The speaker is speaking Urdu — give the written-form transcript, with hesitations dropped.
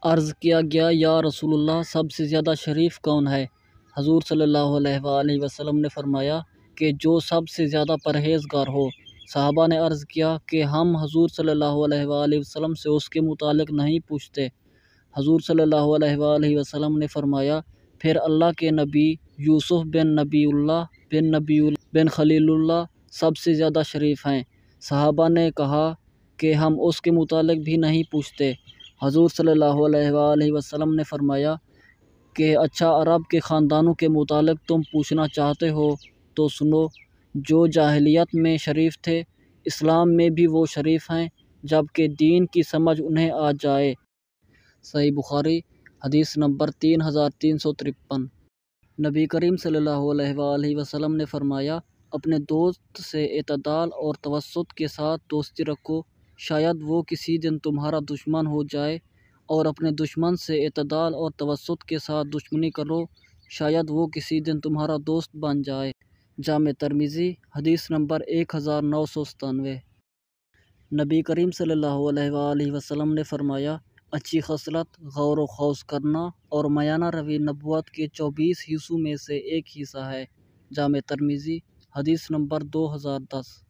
عرض کیا گیا یا رسول اللہ سب سے زیادہ شریف کون ہے؟ حضور صلی اللہ علیہ وآلہ وسلم نے فرمایا کہ جو سب سے زیادہ پرہیزگار ہو۔ صحابہ نے عرض کیا کہ ہم حضور صلی اللہ علیہ وآلہ وسلم سے اس کے متعلق نہیں پوچھتے۔ حضور صلی اللہ علیہ وآلہ وسلم نے فرمایا پھر اللہ کے نبی یوسف بن نبی اللہ بن خلیل اللہ سب سے زیادہ شریف ہیں۔ صحابہ نے کہا کہ ہم اس کے متعلق بھی نہیں پوچھتے۔ حضور صلی اللہ علیہ وآلہ وسلم نے فرمایا کہ اچھا عرب کے خاندانوں کے متعلق تم پوچھنا چاہتے ہو تو سنو، جو جاہلیت میں شریف تھے اسلام میں بھی وہ شریف ہیں جبکہ دین کی سمجھ انہیں آ جائے۔ صحیح بخاری حدیث نمبر 3353۔ نبی کریم صلی اللہ علیہ وآلہ وسلم نے فرمایا اپنے دوست سے اعتدال اور توسط کے ساتھ دوستی رکھو، شاید وہ کسی دن تمہارا دشمن ہو جائے، اور اپنے دشمن سے اعتدال اور توسط کے ساتھ دشمنی کرو، شاید وہ کسی دن تمہارا دوست بن جائے۔ جامع ترمذی حدیث نمبر 1997۔ نبی کریم صلی اللہ علیہ وآلہ وسلم نے فرمایا اچھی خصلت غور و خوض کرنا اور میانہ روی نبوت کے 24 حصوں میں سے ایک حصہ ہے۔ جامع ترمذی حدیث نمبر 2010۔